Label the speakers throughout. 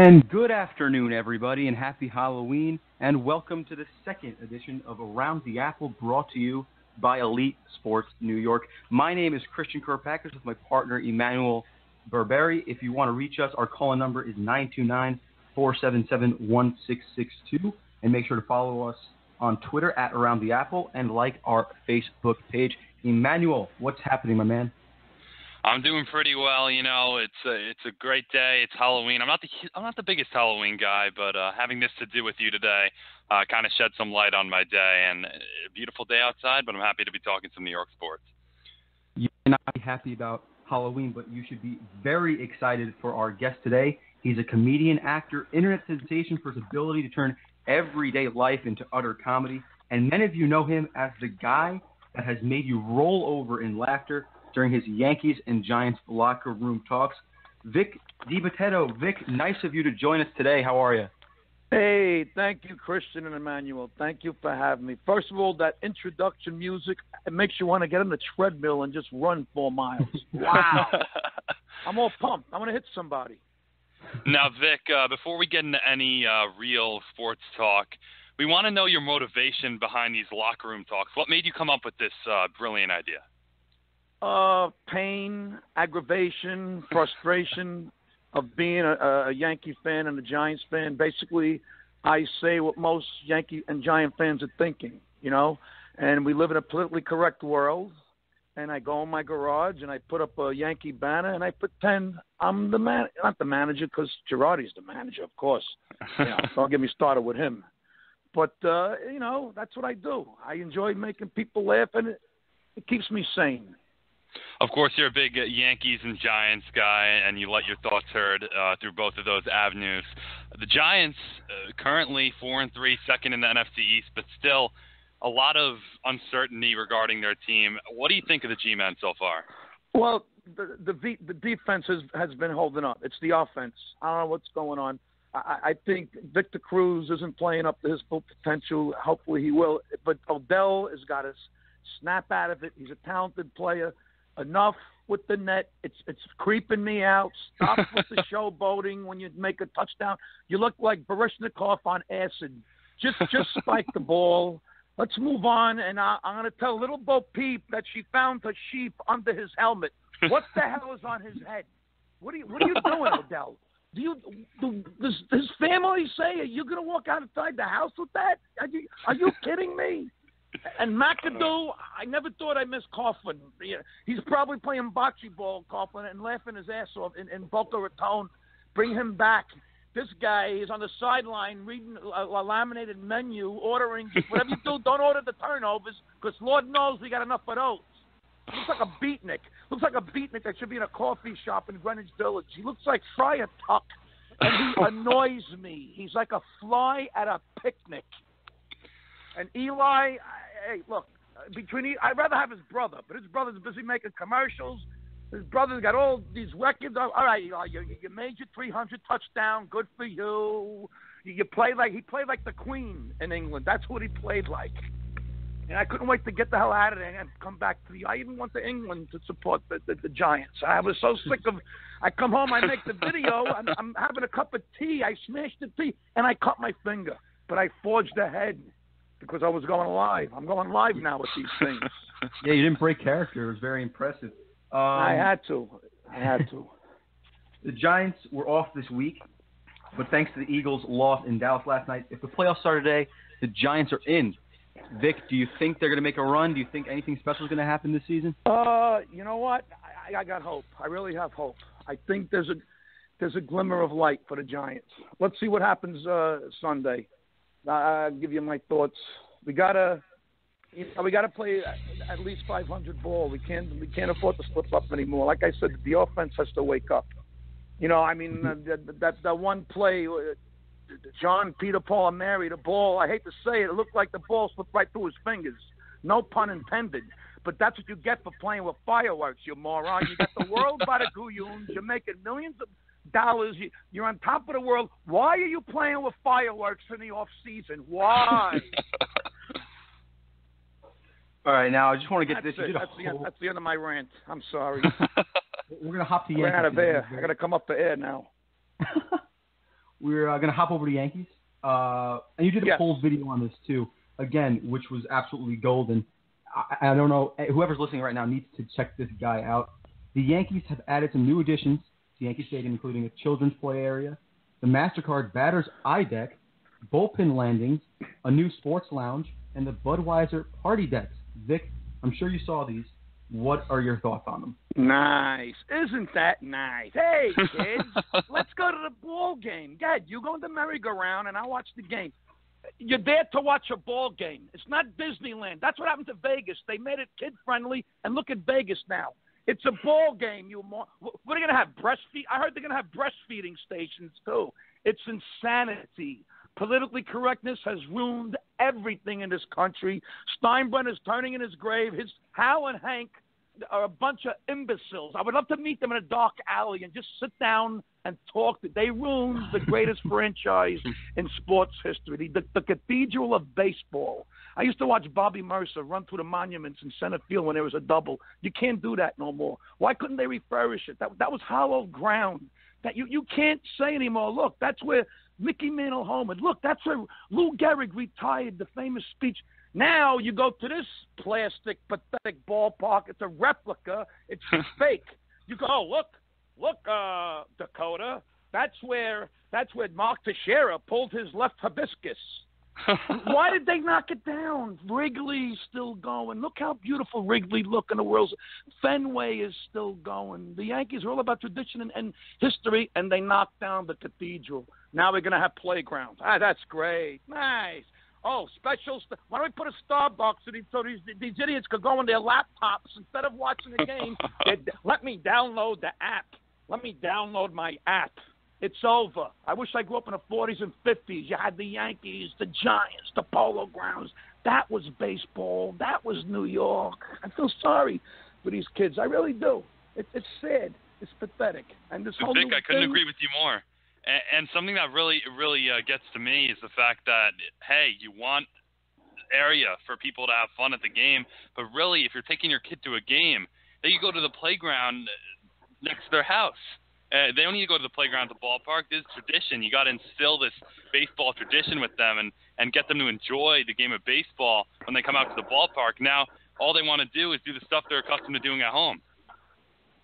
Speaker 1: And good afternoon, everybody, and happy Halloween, and welcome to the second edition of Around the Apple, brought to you by Elite Sports New York. My name is Christian Kouroupakis with my partner, Emmanuel Berbari. If you want to reach us, our call-in number is 929-477-1662, and make sure to follow us on Twitter at Around the Apple and like our Facebook page. Emmanuel, what's happening, my man?
Speaker 2: I'm doing pretty well. You know, it's a great day. It's Halloween. I'm not the biggest Halloween guy, but having this to do with you today kind of shed some light on my day. And a beautiful day outside, but I'm happy to be talking some New York sports.
Speaker 1: You may not be happy about Halloween, but you should be very excited for our guest today. He's a comedian, actor, internet sensation for his ability to turn everyday life into utter comedy. And many of you know him as the guy that has made you roll over in laughter during his Yankees and Giants locker room talks. Vic Dibitetto. Vic, nice of you to join us today. How are you?
Speaker 3: Hey, thank you, Christian and Emmanuel. Thank you for having me. First of all, that introduction music, it makes you want to get on the treadmill and just run 4 miles. Wow. I'm all pumped. I'm going to hit somebody.
Speaker 2: Now, Vic, before we get into any real sports talk, we want to know your motivation behind these locker room talks. What made you come up with this brilliant idea?
Speaker 3: Pain, aggravation, frustration of being a Yankee fan and a Giants fan. Basically, I say what most Yankee and Giant fans are thinking, you know, and we live in a politically correct world, and I go in my garage and I put up a Yankee banner and I pretend I'm the not the manager, because Girardi's the manager, of course. You know, don't get me started with him. But, you know, that's what I do. I enjoy making people laugh, and it keeps me sane.
Speaker 2: Of course, you're a big Yankees and Giants guy, and you let your thoughts heard through both of those avenues. The Giants currently 4-3, second in the NFC East, but still a lot of uncertainty regarding their team. What do you think of the G-men so far?
Speaker 3: Well, the defense has been holding up. It's the offense. I don't know what's going on. I think Victor Cruz isn't playing up to his full potential. Hopefully he will. But Odell has got to snap out of it. He's a talented player. Enough with the net. It's creeping me out. Stop with the showboating when you make a touchdown. You look like Baryshnikov on acid. Just spike the ball. Let's move on. And I'm going to tell little Bo Peep that she found a sheep under his helmet. What the hell is on his head? What are you doing, Odell? Does his family say, are you going to walk outside the house with that? Are you kidding me? And McAdoo, I never thought I missed Coughlin. He's probably playing bocce ball, Coughlin, and laughing his ass off in Boca Raton. Bring him back. This guy is on the sideline reading a laminated menu, ordering. Whatever you do, don't order the turnovers, because Lord knows we got enough of those. Looks like a beatnik. Looks like a beatnik that should be in a coffee shop in Greenwich Village. He looks like Friar Tuck, and he annoys me. He's like a fly at a picnic. And Eli, hey, look, I'd rather have his brother, but his brother's busy making commercials. His brother's got all these records. All right, Eli, you made your 300 touchdown. Good for you. He played like the Queen in England. That's what he played like. And I couldn't wait to get the hell out of there and come back to I even went to England to support the Giants. I was so sick of. I come home, I make the video. I'm having a cup of tea. I smashed the tea and I cut my finger, but I forged ahead. Because I was going live. I'm going live now with these things.
Speaker 1: Yeah, you didn't break character. It was very impressive.
Speaker 3: I had to.
Speaker 1: The Giants were off this week, but thanks to the Eagles' loss in Dallas last night, if the playoffs start today, the Giants are in. Vic, do you think they're going to make a run? Do you think anything special is going to happen this season?
Speaker 3: You know what? I got hope. I really have hope. I think there's a glimmer of light for the Giants. Let's see what happens Sunday. I'll give you my thoughts. We gotta play at least 500 ball. We can't afford to slip up anymore. Like I said, the offense has to wake up. You know, I mean that one play, John, Peter, Paul, and Mary, the ball. I hate to say it, it looked like the ball slipped right through his fingers. No pun intended. But that's what you get for playing with fireworks, you moron. You got the world by the goons. You're making millions of dollars. You're on top of the world. Why are you playing with fireworks in the off season? Why?
Speaker 1: All right, now I just want to get
Speaker 3: that's
Speaker 1: this.
Speaker 3: That's the end of my rant. I'm sorry.
Speaker 1: We're gonna hop to
Speaker 3: Yankees. We're out of air. I got to come up to air now.
Speaker 1: we're going to hop over to Yankees. And you did a full video on this too, again, which was absolutely golden. I don't know, whoever's listening right now needs to check this guy out. The Yankees have added some new additions to Yankee Stadium, including a children's play area, the MasterCard Batter's Eye Deck, bullpen landings, a new sports lounge, and the Budweiser party decks. Vic, I'm sure you saw these. What are your thoughts on them?
Speaker 3: Nice. Isn't that nice? Hey, kids, let's go to the ball game. Dad, you go in the merry-go-round, and I'll watch the game. You're there to watch a ball game. It's not Disneyland. That's what happened to Vegas. They made it kid-friendly, and look at Vegas now. It's a ball game. What are they going to have, breastfeed? I heard they're going to have breastfeeding stations, too. It's insanity. Politically correctness has ruined everything in this country. Steinbrenner's turning in his grave. Hal and Hank are a bunch of imbeciles. I would love to meet them in a dark alley and just sit down and talk. They ruined the greatest franchise in sports history, the cathedral of baseball. I used to watch Bobby Mercer run through the monuments in center field when there was a double. You can't do that no more. Why couldn't they refurbish it? That was hallowed ground. That you can't say anymore. Look, that's where Mickey Mantle homered. Look, that's where Lou Gehrig retired, the famous speech. Now you go to this plastic, pathetic ballpark. It's a replica. It's fake. You go, oh, look, Dakota. That's where Mark Teixeira pulled his left hibiscus. Why did they knock it down? Wrigley's still going. Look how beautiful Wrigley look in the world. Fenway is still going. The Yankees are all about tradition and history, and they knocked down the cathedral. Now we're going to have playgrounds. That's great. Nice. Oh, why don't we put a Starbucks so these idiots could go on their laptops instead of watching the game? Let me download the app. Let me download my app. It's over. I wish I grew up in the 40s and 50s. You had the Yankees, the Giants, the Polo Grounds. That was baseball. That was New York. I feel sorry for these kids. I really do. It's sad. It's pathetic. And this whole
Speaker 2: Vic, I couldn't agree with you more. And something that really gets to me is the fact that, hey, you want area for people to have fun at the game, but really, if you're taking your kid to a game, they can go to the playground next to their house. They don't need to go to the playground at the ballpark. This is tradition. You got to instill this baseball tradition with them and get them to enjoy the game of baseball when they come out to the ballpark. Now, all they want to do is do the stuff they're accustomed to doing at home.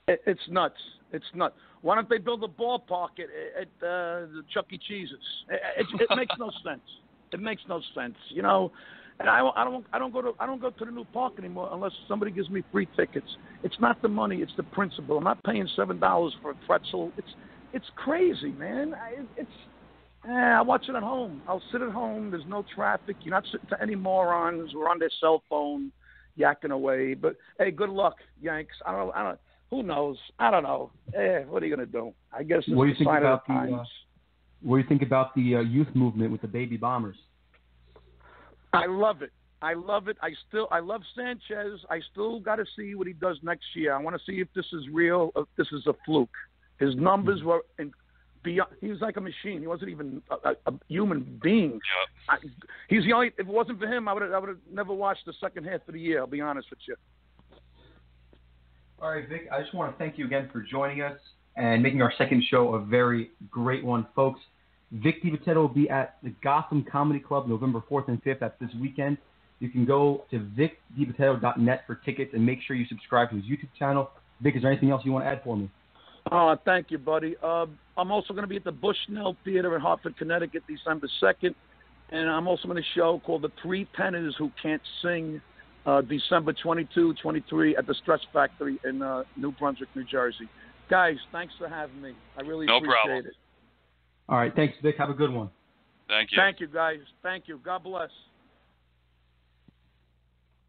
Speaker 3: It's nuts. It's nuts. Why don't they build a ballpark at the Chuck E. Cheese's? It makes no sense. It makes no sense, you know. And I don't go to the new park anymore unless somebody gives me free tickets. It's not the money; it's the principle. I'm not paying $7 for a pretzel. It's crazy, man. I watch it at home. I'll sit at home. There's no traffic. You're not sitting to any morons who are on their cell phone, yakking away. But hey, good luck, Yanks. I don't. Who knows? I don't know. What are you gonna do? I guess it's the sign of the times.
Speaker 1: What do you think about the youth movement with the baby bombers?
Speaker 3: I love it. I love Sanchez. I still got to see what he does next year. I want to see if this is real, or if this is a fluke. His numbers were beyond. He was like a machine. He wasn't even a human being.
Speaker 2: Yeah.
Speaker 3: He's the only. If it wasn't for him, I would have never watched the second half of the year. I'll be honest with you.
Speaker 1: All right, Vic. I just want to thank you again for joining us and making our second show a very great one, folks. Vic Dibitetto will be at the Gotham Comedy Club November 4th and 5th. That's this weekend. You can go to vicdibitetto.net for tickets and make sure you subscribe to his YouTube channel. Vic, is there anything else you want to add for me?
Speaker 3: Thank you, buddy. I'm also going to be at the Bushnell Theater in Hartford, Connecticut, December 2nd. And I'm also in a show called The Three Tenors Who Can't Sing, December 22, 23 at the Stress Factory in New Brunswick, New Jersey. Guys, thanks for having me. I really appreciate it.
Speaker 1: All right. Thanks, Vic. Have a good one.
Speaker 2: Thank you.
Speaker 3: Thank you, guys. Thank you. God bless.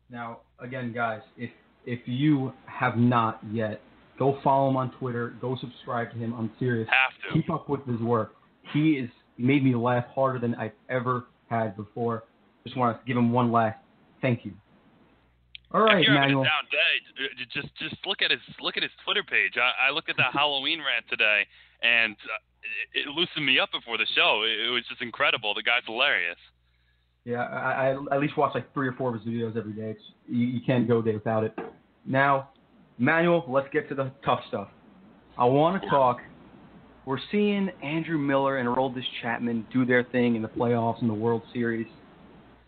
Speaker 1: Now, again, guys, if you have not yet, go follow him on Twitter. Go subscribe to him. I'm serious.
Speaker 2: Have to.
Speaker 1: Keep up with his work. He made me laugh harder than I've ever had before. Just want to give him one last thank you. All right, Emmanuel.
Speaker 2: If you're having a down day, just look at his Twitter page. I looked at that Halloween rant today, and it loosened me up before the show. It was just incredible. The guy's hilarious.
Speaker 1: Yeah, I at least watch like 3 or 4 of his videos every day. You can't go a day without it. Now, Emmanuel, let's get to the tough stuff. I want to talk we're seeing Andrew Miller and Aroldis Chapman do their thing in the playoffs and the World Series,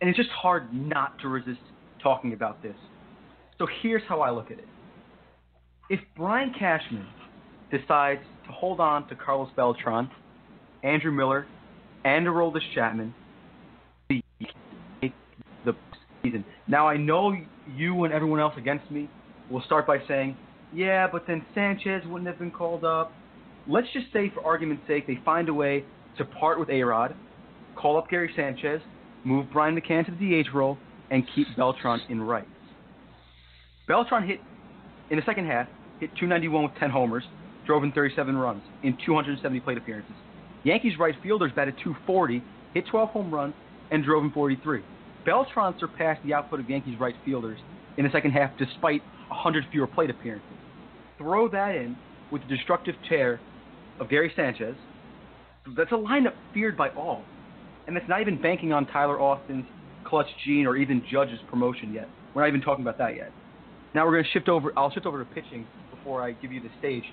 Speaker 1: and it's just hard not to resist talking about this. So here's how I look at it. If Brian Cashman decides to hold on to Carlos Beltran, Andrew Miller, and Aroldis Chapman, the season. Now, I know you and everyone else against me will start by saying, yeah, but then Sanchez wouldn't have been called up. Let's just say, for argument's sake, they find a way to part with A-Rod, call up Gary Sanchez, move Brian McCann to the DH role, and keep Beltran in right. Beltran hit, in the second half, hit .291 with 10 homers, drove in 37 runs in 270 plate appearances. Yankees right fielders batted .240, hit 12 home runs, and drove in 43. Beltran surpassed the output of Yankees right fielders in the second half despite 100 fewer plate appearances. Throw that in with the destructive tear of Gary Sanchez. That's a lineup feared by all. And that's not even banking on Tyler Austin's clutch gene or even Judge's promotion yet. We're not even talking about that yet. Now we're going to shift over. I'll shift over to pitching before I give you the stage.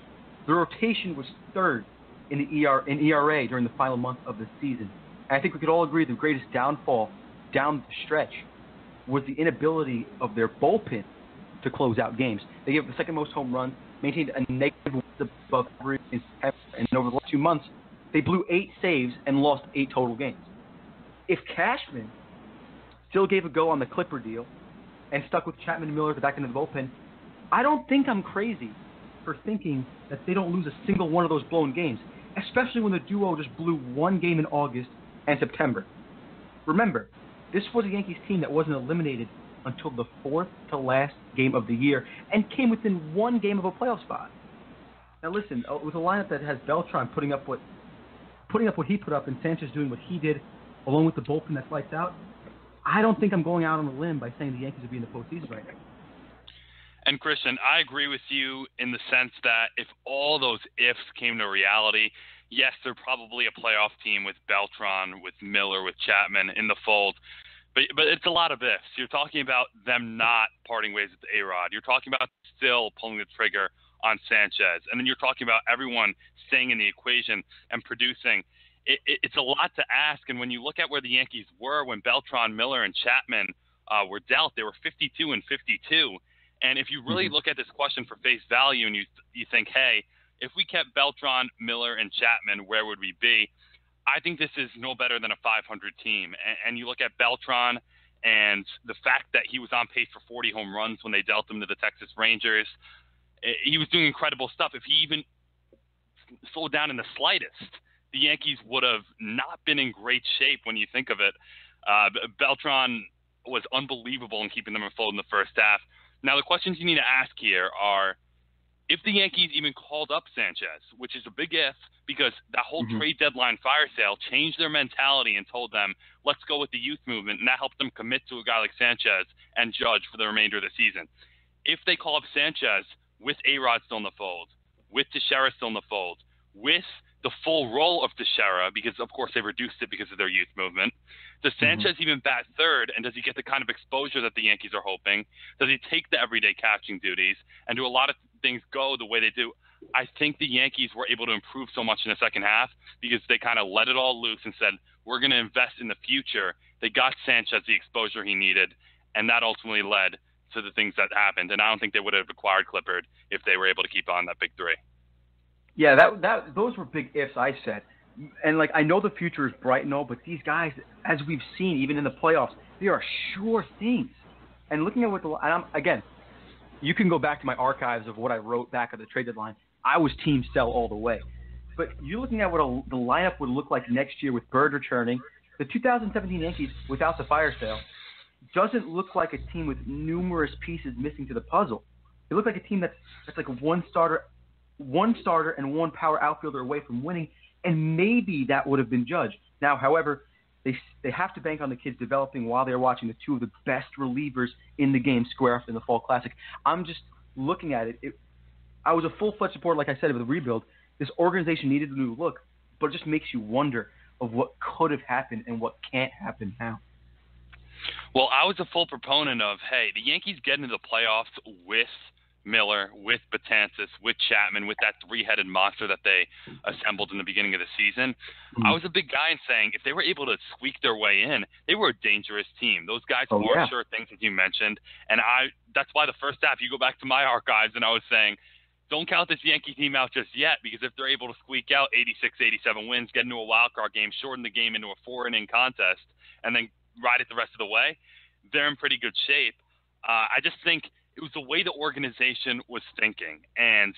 Speaker 1: The rotation was third in the ERA during the final month of the season. And I think we could all agree the greatest downfall down the stretch was the inability of their bullpen to close out games. They gave up the second most home runs, maintained a negative above average in September, and over the last 2 months, they blew 8 saves and lost 8 total games. If Cashman still gave a go on the Clipper deal and stuck with Chapman and Miller at the back end of the bullpen, I don't think I'm crazy for thinking that they don't lose a single one of those blown games, especially when the duo just blew 1 game in August and September. Remember, this was a Yankees team that wasn't eliminated until the 4th to last game of the year and came within 1 game of a playoff spot. Now listen, with a lineup that has Beltran putting up what he put up and Sanchez doing what he did, along with the bullpen that lights out, I don't think I'm going out on a limb by saying the Yankees will be in the postseason right now.
Speaker 2: And Christian, I agree with you in the sense that if all those ifs came to reality, yes, they're probably a playoff team with Beltran, with Miller, with Chapman in the fold. But it's a lot of ifs. You're talking about them not parting ways with A-Rod. You're talking about still pulling the trigger on Sanchez. And then you're talking about everyone staying in the equation and producing. It's a lot to ask. And when you look at where the Yankees were when Beltran, Miller, and Chapman were dealt, they were 52 and 52. And if you really look at this question for face value and you think, hey, if we kept Beltran, Miller, and Chapman, where would we be? I think this is no better than a 500 team. And you look at Beltran and the fact that he was on pace for 40 home runs when they dealt him to the Texas Rangers. He was doing incredible stuff. If he even slowed down in the slightest, the Yankees would have not been in great shape when you think of it. Beltran was unbelievable in keeping them afloat in the first half. Now, the questions you need to ask here are, if the Yankees even called up Sanchez, which is a big if, because that whole trade deadline fire sale changed their mentality and told them, let's go with the youth movement, and that helped them commit to a guy like Sanchez and Judge for the remainder of the season. If they call up Sanchez with A-Rod still in the fold, with Teixeira still in the fold, with the full role of Teixeira, because, of course, they reduced it because of their youth movement, does Sanchez even bat third, and does he get the kind of exposure that the Yankees are hoping? Does he take the everyday catching duties, and do a lot of things go the way they do? I think the Yankees were able to improve so much in the second half because they kind of let it all loose and said, we're going to invest in the future. They got Sanchez the exposure he needed, and that ultimately led to the things that happened. And I don't think they would have acquired Clippard if they were able to keep on that big three.
Speaker 1: Yeah, those were big ifs, I said. And, I know the future is bright and all, but these guys, as we've seen, even in the playoffs, they are sure things. And looking at what again, you can go back to my archives of what I wrote back at the trade deadline. I was team sell all the way. But you're looking at what the lineup would look like next year with Bird returning. The 2017 Yankees, without the fire sale, doesn't look like a team with numerous pieces missing to the puzzle. It looks like a team that's like a one starter and one power outfielder away from winning, and maybe that would have been Judge. Now, however, they have to bank on the kids developing while they're watching the two of the best relievers in the game square off in the Fall Classic. I'm just looking at it. I was a full-fledged supporter, like I said, of the rebuild. This organization needed a new look, but it just makes you wonder of what could have happened and what can't happen now.
Speaker 2: Well, I was a full proponent of, hey, the Yankees get into the playoffs with Miller, with Betances, with Chapman, with that three-headed monster that they assembled in the beginning of the season. I was a big guy in saying if they were able to squeak their way in, they were a dangerous team. Those guys aren't sure things, as you mentioned. And that's why the first half, you go back to my archives, and I was saying, don't count this Yankee team out just yet, because if they're able to squeak out 86, 87 wins, get into a wild card game, shorten the game into a 4-inning contest, and then ride it the rest of the way, they're in pretty good shape. I just think it was the way the organization was thinking. And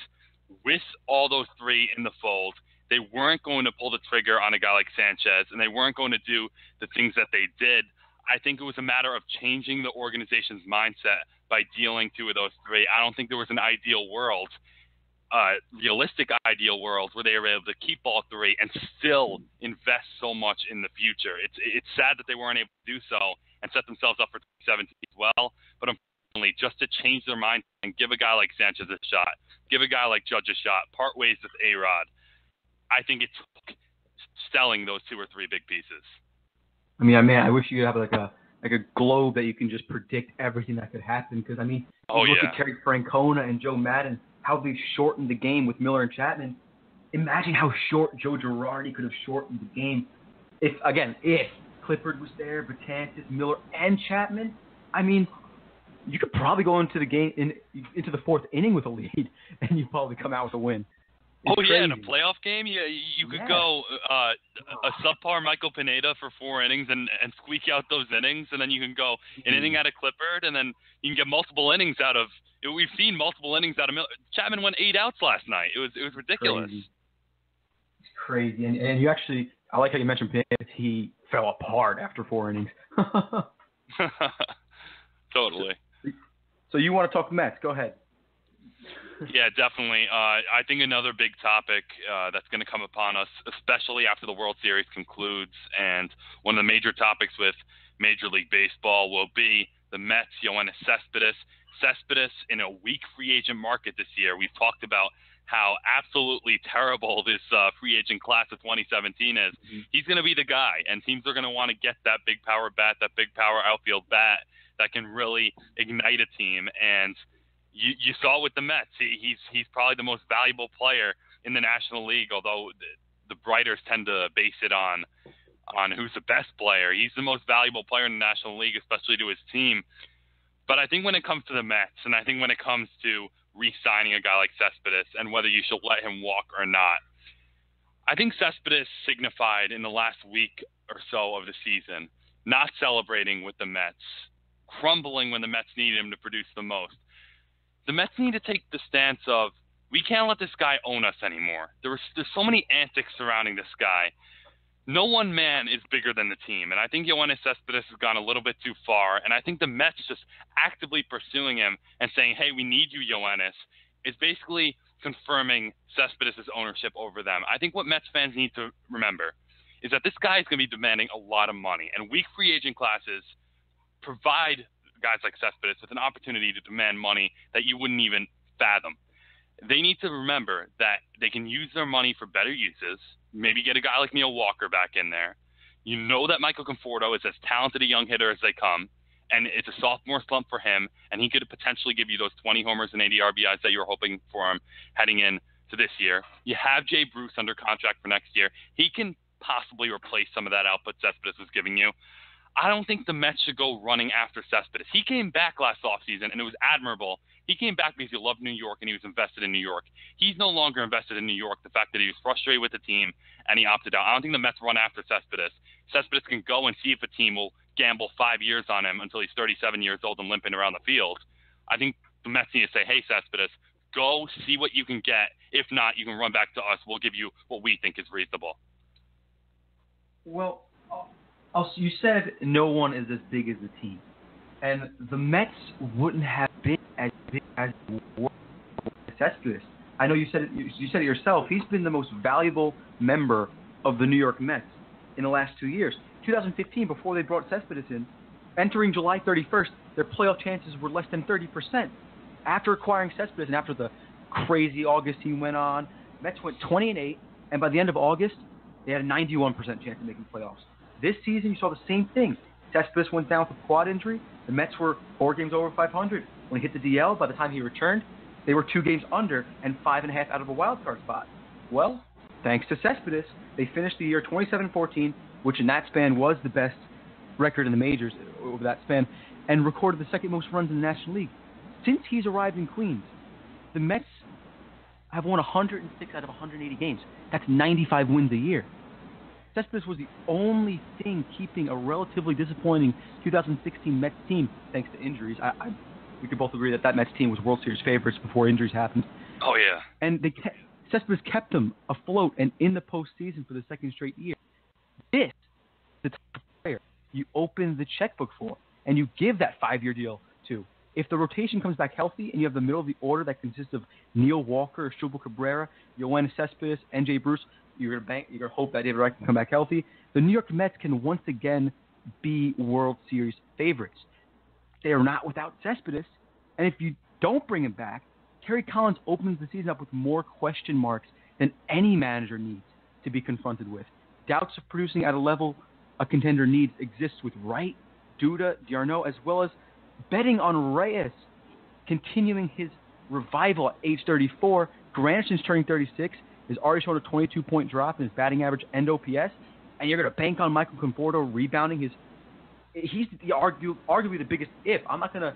Speaker 2: with all those three in the fold, they weren't going to pull the trigger on a guy like Sanchez, and they weren't going to do the things that they did. I think it was a matter of changing the organization's mindset by dealing two of those three. I don't think there was an ideal world, realistic ideal world, where they were able to keep all three and still invest so much in the future. It's sad that they weren't able to do so and set themselves up for 2017 as well. But unfortunately, just to change their mind and give a guy like Sanchez a shot, give a guy like Judge a shot, part ways with A-Rod, I think it took selling those two or three big pieces.
Speaker 1: I mean, I wish you could have like a globe that you can just predict everything that could happen. Because I mean, look at Terry Francona and Joe Madden, how they shortened the game with Miller and Chapman. Imagine how short Joe Girardi could have shortened the game if Clifford was there, Betances, Miller, and Chapman. I mean, you could probably go into the game into the fourth inning with a lead, and you probably come out with a win. It's crazy.
Speaker 2: In a playoff game, you could go a subpar Michael Pineda for 4 innings and squeak out those innings, and then you can go an inning out of Clifford, and then you can get multiple innings out of. We've seen multiple innings out of Miller. Chapman went 8 outs last night. It was ridiculous.
Speaker 1: It's crazy, and you actually, I like how you mentioned Pineda. He fell apart after 4 innings.
Speaker 2: Totally.
Speaker 1: So you want to talk Mets? Go ahead.
Speaker 2: Yeah, definitely. I think another big topic that's going to come upon us, especially after the World Series concludes, and one of the major topics with Major League Baseball will be the Mets, Yoenis Cespedes. Cespedes in a weak free agent market this year. We've talked about how absolutely terrible this free agent class of 2017 is. He's going to be the guy, and teams are going to want to get that big power bat, that big power outfield bat that can really ignite a team. And you saw it with the Mets. He's probably the most valuable player in the National League, although the writers tend to base it on who's the best player. He's the most valuable player in the National League, especially to his team. But I think when it comes to the Mets, and I think when it comes to re-signing a guy like Cespedes and whether you should let him walk or not, I think Cespedes signified in the last week or so of the season not celebrating with the Mets, crumbling when the Mets needed him to produce the most. The Mets need to take the stance of, we can't let this guy own us anymore. There's so many antics surrounding this guy. No one man is bigger than the team, and I think Yoenis Cespedes has gone a little bit too far, and I think the Mets just actively pursuing him and saying, hey, we need you, Yoenis, is basically confirming Cespedes' ownership over them. I think what Mets fans need to remember is that this guy is going to be demanding a lot of money, and weak free agent classes provide guys like Cespedes with an opportunity to demand money that you wouldn't even fathom. They need to remember that they can use their money for better uses, maybe get a guy like Neil Walker back in there. You know that Michael Conforto is as talented a young hitter as they come, and it's a sophomore slump for him, and he could potentially give you those 20 homers and 80 RBIs that you were hoping for him heading in to this year. You have Jay Bruce under contract for next year. He can possibly replace some of that output Cespedes was giving you. I don't think the Mets should go running after Cespedes. He came back last offseason, and it was admirable. He came back because he loved New York, and he was invested in New York. He's no longer invested in New York, the fact that he was frustrated with the team, and he opted out. I don't think the Mets run after Cespedes. Cespedes can go and see if a team will gamble 5 years on him until he's 37 years old and limping around the field. I think the Mets need to say, hey, Cespedes, go see what you can get. If not, you can run back to us. We'll give you what we think is reasonable.
Speaker 1: Well, you said no one is as big as the team. And the Mets wouldn't have been as big as Cespedes. I know you said it yourself. He's been the most valuable member of the New York Mets in the last 2 years. 2015, before they brought Cespedes in, entering July 31st, their playoff chances were less than 30%. After acquiring Cespedes and after the crazy August he went on, Mets went 20-8, and by the end of August, they had a 91% chance of making playoffs. This season, you saw the same thing. Cespedes went down with a quad injury. The Mets were 4 games over 500. When he hit the DL, by the time he returned, They were 2 games under and 5.5 out of a wild card spot. Well, thanks to Cespedes, they finished the year 27-14, which in that span was the best record in the majors over that span, and recorded the second most runs in the National League. Since he's arrived in Queens, the Mets have won 106 out of 180 games. That's 95 wins a year. Cespedes was the only thing keeping a relatively disappointing 2016 Mets team, thanks to injuries. We could both agree that Mets team was World Series favorites before injuries happened.
Speaker 2: Oh, yeah.
Speaker 1: And Cespedes kept them afloat and in the postseason for the second straight year. This is the type of player you open the checkbook for, and you give that 5-year deal to. If the rotation comes back healthy and you have the middle of the order that consists of Neil Walker, Asdrubal Cabrera, Yoenis Cespedes, N.J. Bruce, you're gonna hope that David Wright can come back healthy. The New York Mets can once again be World Series favorites. They are not without Cespedes, and if you don't bring him back, Kerry Collins opens the season up with more question marks than any manager needs to be confronted with. Doubts of producing at a level a contender needs exists with Wright, Duda, d'Arnaud, as well as betting on Reyes continuing his revival at age 34. Granderson's turning 36. Has already shown a 22-point drop in his batting average and OPS. And you're going to bank on Michael Conforto rebounding he's arguably the biggest if. I'm not going to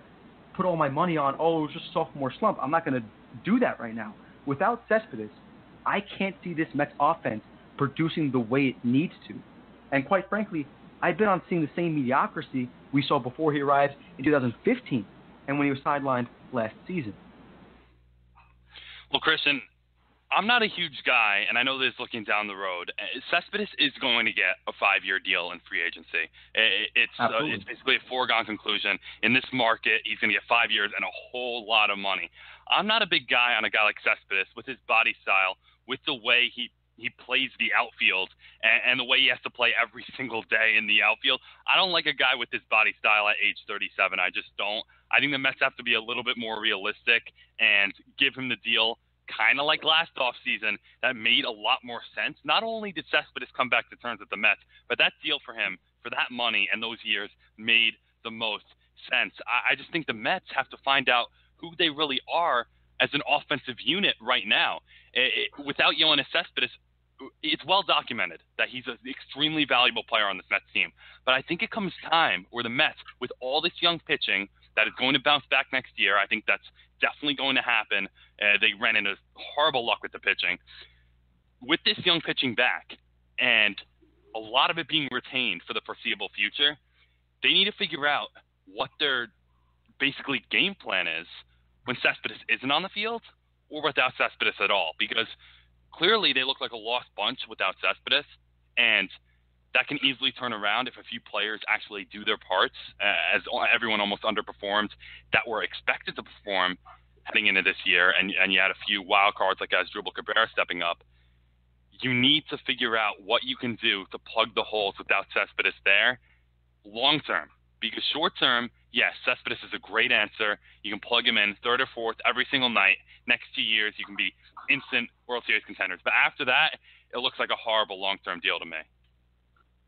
Speaker 1: put all my money on, it was just a sophomore slump. I'm not going to do that right now. Without Cespedes, I can't see this Mets offense producing the way it needs to. And quite frankly, I've been on seeing the same mediocrity we saw before he arrived in 2015 and when he was sidelined last season.
Speaker 2: Well, Christian, I'm not a huge guy, and I know this looking down the road. Cespedes is going to get a 5-year deal in free agency. It's basically a foregone conclusion. In this market, he's going to get 5 years and a whole lot of money. I'm not a big guy on a guy like Cespedes with his body style, with the way he plays the outfield and the way he has to play every single day in the outfield. I don't like a guy with his body style at age 37. I just don't. I think the Mets have to be a little bit more realistic and give him the deal kind of like last offseason that made a lot more sense. Not only did Cespedes come back to terms with the Mets, but that deal for him, for that money and those years, made the most sense. I just think the Mets have to find out who they really are as an offensive unit right now. Without Yoenis Cespedes, it's well documented that he's an extremely valuable player on this Mets team. But I think it comes time where the Mets, with all this young pitching that is going to bounce back next year, I think that's definitely going to happen. They ran into horrible luck with the pitching. With this young pitching back and a lot of it being retained for the foreseeable future, they need to figure out what their basically game plan is when Cespedes isn't on the field or without Cespedes at all, because clearly they look like a lost bunch without Cespedes, and that can easily turn around if a few players actually do their parts, as everyone almost underperformed that were expected to perform heading into this year, and you had a few wild cards like Asdrubal Cabrera stepping up. You need to figure out what you can do to plug the holes without Cespedes there long term, because short term, yes, Cespedes is a great answer. You can plug him in third or fourth every single night. Next 2 years, you can be instant World Series contenders. But after that, it looks like a horrible long-term deal to me.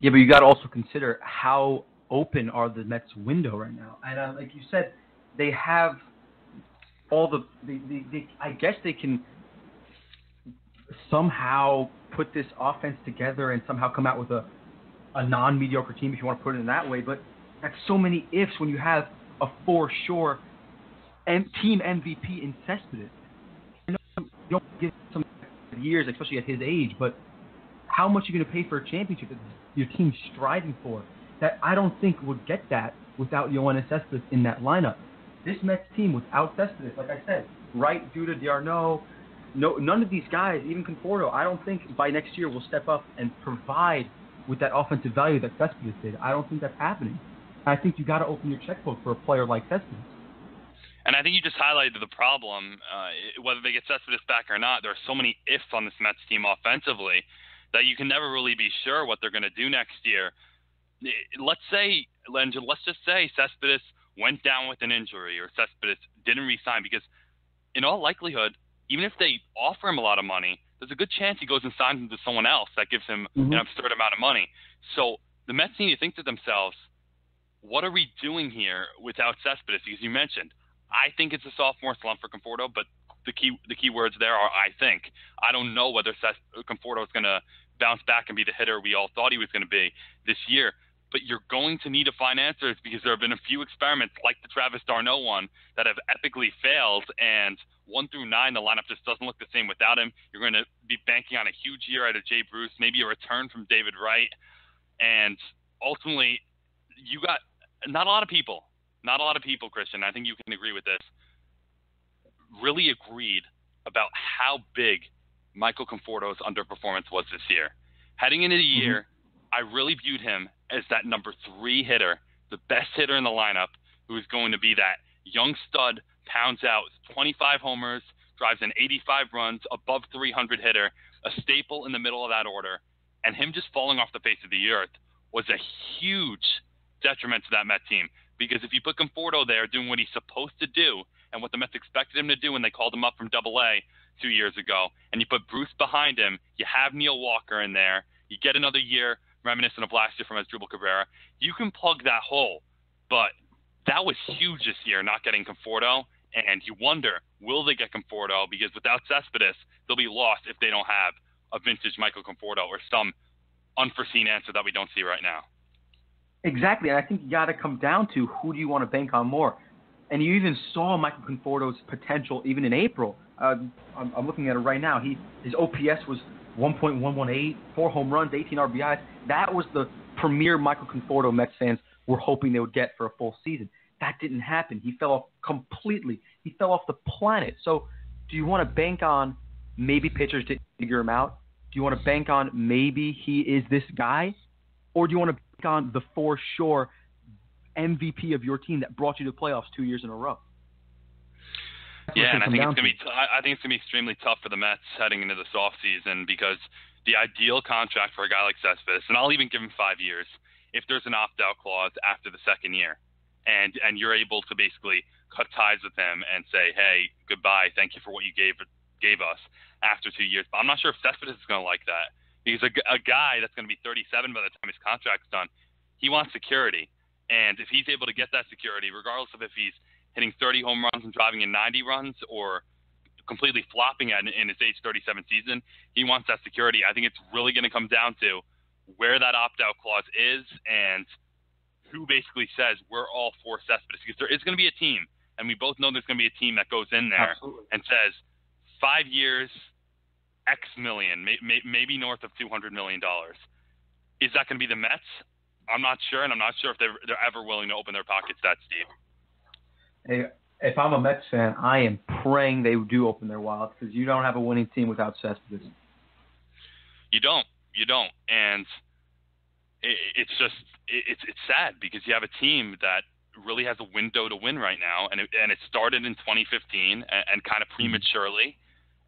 Speaker 1: Yeah, but you got to also consider how open are the Mets' window right now. And like you said, they have all I guess they can somehow put this offense together and somehow come out with a non-mediocre team, if you want to put it in that way. But that's so many ifs when you have a for sure team MVP in Cespedes. I know you don't get some years, especially at his age, but how much are you going to pay for a championship that your team's striving for? That I don't think would get that without Yoenis Cespedes in that lineup. This Mets team without Cespedes, like I said, Wright, Duda, d'Arnaud, none of these guys, even Conforto, I don't think by next year will step up and provide with that offensive value that Cespedes did. I don't think that's happening. I think you got to open your checkbook for a player like Cespedes.
Speaker 2: And I think you just highlighted the problem. Whether they get Cespedes back or not, there are so many ifs on this Mets team offensively that you can never really be sure what they're going to do next year. Let's just say Cespedes went down with an injury or Cespedes didn't re-sign, because in all likelihood, even if they offer him a lot of money, there's a good chance he goes and signs him to someone else that gives him an absurd amount of money. So the Mets need to think to themselves, what are we doing here without Cespedes? Because you mentioned, I think it's a sophomore slump for Conforto, but the key words there are I think. I don't know whether Conforto is going to bounce back and be the hitter we all thought he was going to be this year. But you're going to need to find answers because there have been a few experiments like the Travis d'Arnaud one that have epically failed. And 1 through 9, the lineup just doesn't look the same without him. You're going to be banking on a huge year out of Jay Bruce, maybe a return from David Wright. And ultimately, you got not a lot of people, Christian, I think you can agree with this, really agreed about how big Michael Conforto's underperformance was this year. Heading into the year, I really viewed him as that number 3 hitter, the best hitter in the lineup, who is going to be that young stud, pounds out 25 homers, drives in 85 runs, above 300 hitter, a staple in the middle of that order. And him just falling off the face of the earth was a huge detriment to that Met team. Because if you put Conforto there doing what he's supposed to do and what the Mets expected him to do when they called him up from Double-A 2 years ago, and you put Bruce behind him, you have Neil Walker in there, you get another year reminiscent of last year from Asdrubal Cabrera, you can plug that hole. But that was huge this year, not getting Conforto, and you wonder, will they get Conforto? Because without Cespedes, they'll be lost if they don't have a vintage Michael Conforto or some unforeseen answer that we don't see right now.
Speaker 1: Exactly, and I think you got to come down to who do you want to bank on more. And you even saw Michael Conforto's potential even in April. I'm looking at it right now. His OPS was 1.118, 4 home runs, 18 RBIs. That was the premier Michael Conforto Mets fans were hoping they would get for a full season. That didn't happen. He fell off completely. He fell off the planet. So do you want to bank on maybe pitchers didn't figure him out? Do you want to bank on maybe he is this guy? Or do you want to bank on the for sure MVP of your team that brought you to the playoffs 2 years in a row?
Speaker 2: Yeah, and I think it's going to be I think it's going to be extremely tough for the Mets heading into this offseason because the ideal contract for a guy like Cespedes, and I'll even give him 5 years, if there's an opt-out clause after the second year, and you're able to basically cut ties with him and say, hey, goodbye, thank you for what you gave us after 2 years. But I'm not sure if Cespedes is going to like that because a guy that's going to be 37 by the time his contract's done, he wants security. And if he's able to get that security, regardless of if he's hitting 30 home runs and driving in 90 runs or completely flopping in his age 37 season, he wants that security. I think it's really going to come down to where that opt-out clause is and who basically says we're all for Cespedes. Because there is going to be a team, and we both know there's going to be a team that goes in there and says 5 years, X million, maybe north of $200 million. Is that going to be the Mets? I'm not sure, and I'm not sure if they're ever willing to open their pockets that deep.
Speaker 1: Hey, if I'm a Mets fan, I am praying they do open their wallets because you don't have a winning team without Cespedes. You
Speaker 2: don't, and it's sad because you have a team that really has a window to win right now, and it started in 2015 and kind of prematurely,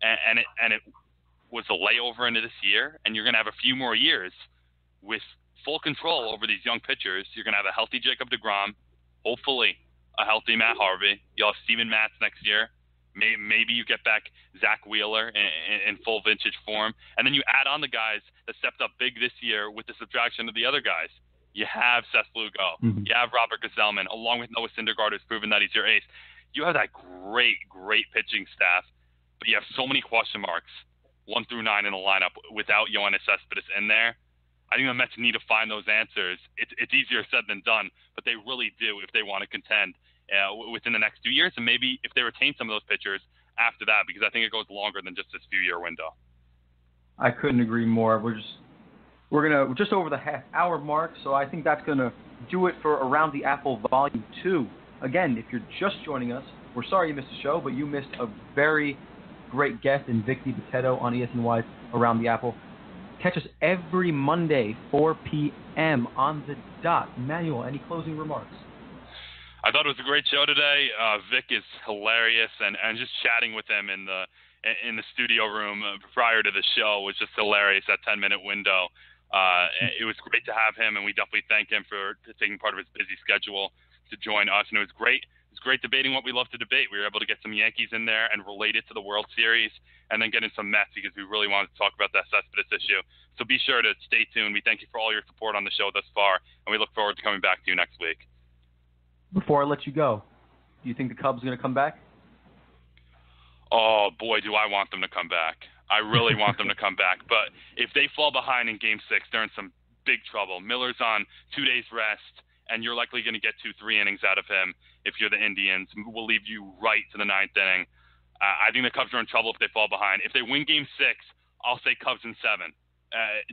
Speaker 2: and it was a layover into this year, and you're going to have a few more years with full control over these young pitchers. You're going to have a healthy Jacob deGrom, hopefully a healthy Matt Harvey. You'll have Steven Matz next year. Maybe you get back Zach Wheeler in full vintage form. And then you add on the guys that stepped up big this year with the subtraction of the other guys. You have Seth Lugo. Mm-hmm. You have Robert Gsellman, along with Noah Syndergaard, who's proven that he's your ace. You have that great pitching staff, but you have so many question marks, 1 through 9 in the lineup, without Yoenis Cespedes in there. I think the Mets need to find those answers. It's easier said than done, but they really do if they want to contend within the next 2 years, and maybe if they retain some of those pitchers after that, because I think it goes longer than just this few-year window.
Speaker 1: I couldn't agree more. We're just over the half-hour mark, so I think that's gonna do it for Around the Apple Volume 2. Again, if you're just joining us, we're sorry you missed the show, but you missed a very great guest in Vic Dibitetto on ESNY's Around the Apple. Catch us every Monday, 4 p.m. on the dot. Emmanuel, any closing remarks?
Speaker 2: I thought it was a great show today. Vic is hilarious, and just chatting with him in the studio room prior to the show was just hilarious. That 10-minute window. It was great to have him, and we definitely thank him for taking part of his busy schedule to join us. And it was great. It was great debating what we love to debate. We were able to get some Yankees in there and relate it to the World Series, and then get in some Mets because we really wanted to talk about that Cespedes issue. So be sure to stay tuned. We thank you for all your support on the show thus far, and we look forward to coming back to you next week.
Speaker 1: Before I let you go, do you think the Cubs are going to come back?
Speaker 2: Oh, boy, do I want them to come back. I really want them to come back. But if they fall behind in Game 6, they're in some big trouble. Miller's on 2 days rest, and you're likely going to get 2-3 innings out of him if you're the Indians. We'll leave you right to the 9th inning. I think the Cubs are in trouble if they fall behind. If they win Game 6, I'll say Cubs in 7.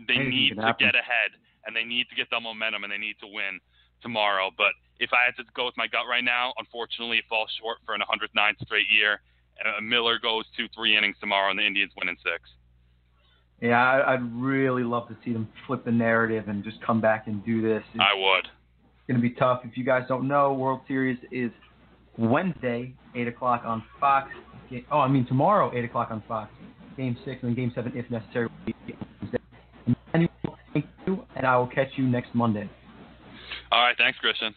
Speaker 2: They need to get ahead, and they need to get the momentum, and they need to win tomorrow. But if I had to go with my gut right now, unfortunately, it falls short for an 109th straight year. Miller goes 2-3 innings tomorrow, and the Indians win in 6.
Speaker 1: Yeah, I'd really love to see them flip the narrative and just come back and do this.
Speaker 2: I would.
Speaker 1: It's going to be tough. If you guys don't know, World Series is Wednesday, 8 o'clock on Fox. Tomorrow, 8 o'clock on Fox. Game 6 and then Game 7, if necessary, will be Wednesday. Emmanuel, thank you, and I will catch you next Monday.
Speaker 2: All right, thanks, Christian.